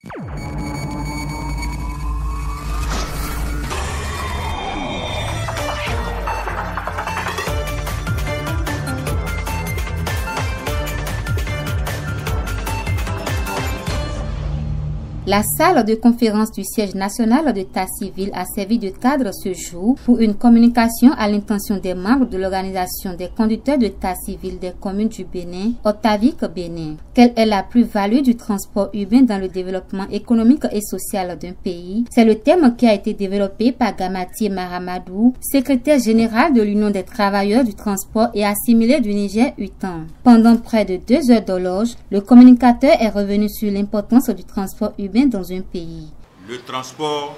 La salle de conférence du siège national d'état civil a servi de cadre ce jour pour une communication à l'intention des membres de l'organisation des conducteurs d'état civil des communes du Bénin, Otavik Bénin. Quelle est la plus-value du transport urbain dans le développement économique et social d'un pays? C'est le thème qui a été développé par Gamatié Maramadou, secrétaire général de l'Union des travailleurs du transport et assimilés du Niger-UTAN. Pendant près de 2 heures d'horloge, le communicateur est revenu sur l'importance du transport urbain dans un pays. Le transport,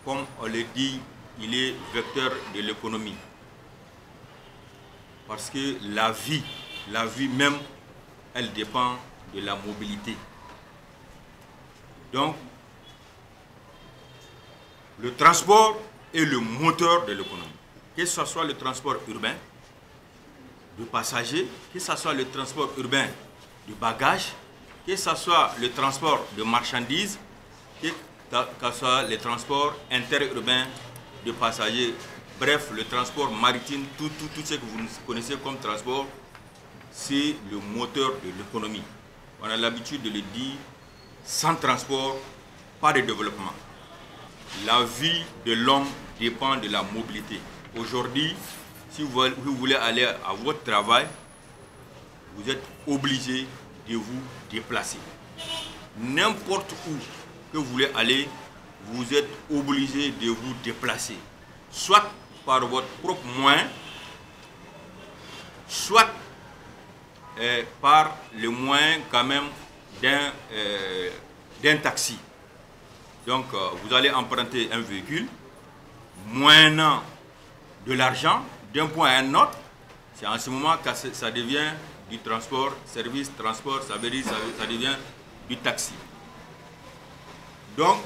comme on le dit, il est vecteur de l'économie. Parce que la vie même, elle dépend de la mobilité. Donc, le transport est le moteur de l'économie. Que ce soit le transport urbain de passagers, que ce soit le transport urbain de bagages, que ce soit le transport de marchandises, que ce soit le transport interurbain de passagers, bref, le transport maritime, tout ce que vous connaissez comme transport, c'est le moteur de l'économie. On a l'habitude de le dire, sans transport, pas de développement. La vie de l'homme dépend de la mobilité. Aujourd'hui, si vous voulez aller à votre travail, vous êtes obligé de vous déplacer. N'importe où que vous voulez aller, vous êtes obligé de vous déplacer. Soit par votre propre moyen, soit par le moyen quand même d'un taxi. Donc vous allez emprunter un véhicule, moyennant de l'argent d'un point à un autre. C'est en ce moment que ça devient du transport, service, transport, ça veut dire ça devient du taxi. Donc,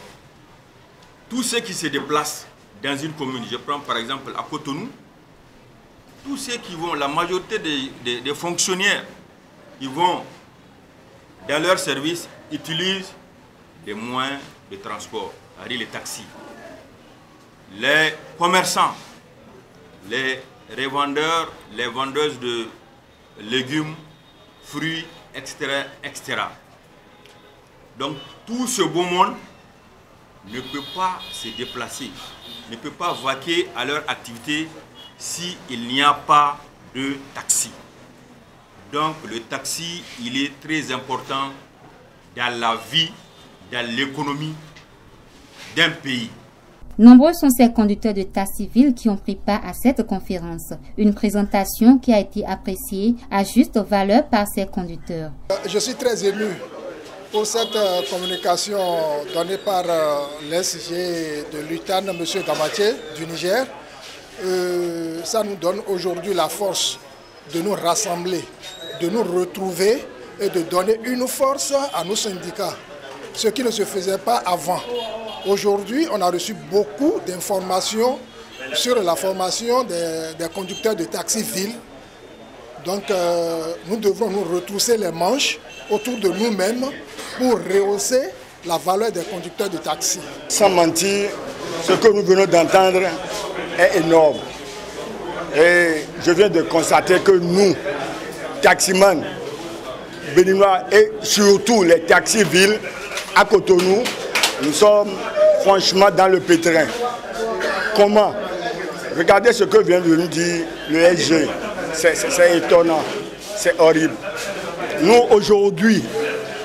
tous ceux qui se déplacent dans une commune, je prends par exemple à Cotonou, tous ceux qui vont, la majorité des fonctionnaires qui vont dans leur service utilisent des moyens de transport, c'est-à-dire les taxis. Les commerçants, les revendeurs, les vendeuses de légumes, fruits, etc., etc. Donc tout ce beau monde ne peut pas se déplacer, ne peut pas vaquer à leur activité s'il n'y a pas de taxi. Donc le taxi, il est très important dans la vie, dans l'économie d'un pays. Nombreux sont ces conducteurs d'état civil qui ont pris part à cette conférence. Une présentation qui a été appréciée à juste valeur par ces conducteurs. Je suis très ému pour cette communication donnée par l'SG de l'UTAN, M. Gamatié du Niger. Ça nous donne aujourd'hui la force de nous rassembler, de nous retrouver et de donner une force à nos syndicats, ce qui ne se faisait pas avant. Aujourd'hui, on a reçu beaucoup d'informations sur la formation des conducteurs de taxi-ville. Donc, nous devrons nous retrousser les manches autour de nous-mêmes pour rehausser la valeur des conducteurs de taxi. Sans mentir, ce que nous venons d'entendre est énorme. Et je viens de constater que nous, taximans béninois et surtout les taxi-villes à Cotonou, nous sommes franchement dans le pétrin. Comment? Regardez ce que vient de nous dire le SG. C'est étonnant, c'est horrible. Nous aujourd'hui,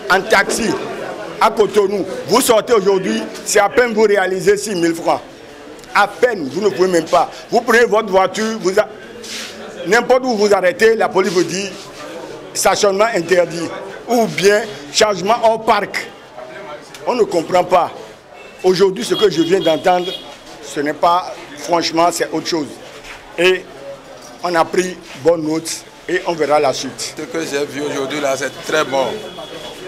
en taxi, à Cotonou, vous sortez aujourd'hui, c'est à peine vous réalisez 6 000 francs. À peine, vous ne pouvez même pas. Vous prenez votre voiture, n'importe où vous arrêtez, la police vous dit stationnement interdit ou bien chargement hors parc. On ne comprend pas. Aujourd'hui, ce que je viens d'entendre, ce n'est pas, franchement, c'est autre chose. Et on a pris bonne note et on verra la suite. Ce que j'ai vu aujourd'hui là, c'est très bon.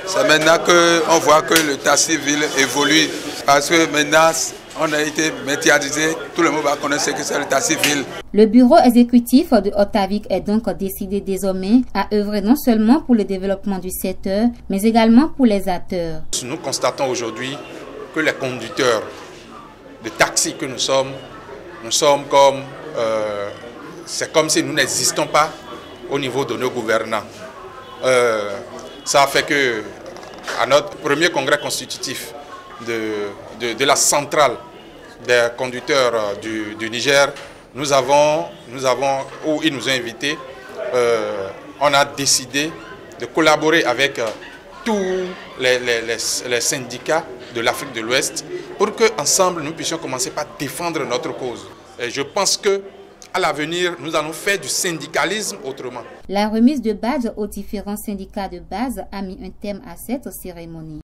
C'est maintenant qu'on voit que le taxi-ville évolue. Parce que maintenant, On a été médiatisé, tout le monde va connaître ce que c'est l'état civil. Le bureau exécutif de Ottavik est donc décidé désormais à œuvrer non seulement pour le développement du secteur, mais également pour les acteurs. Nous constatons aujourd'hui que les conducteurs de taxi que nous sommes comme, c'est comme si nous n'existons pas au niveau de nos gouvernants. Ça a fait que à notre premier congrès constitutif de la centrale des conducteurs du Niger, où ils nous ont invités, on a décidé de collaborer avec tous les syndicats de l'Afrique de l'Ouest pour qu'ensemble nous puissions commencer par défendre notre cause. Et je pense qu'à l'avenir, nous allons faire du syndicalisme autrement. La remise de badges aux différents syndicats de base a mis un thème à cette cérémonie.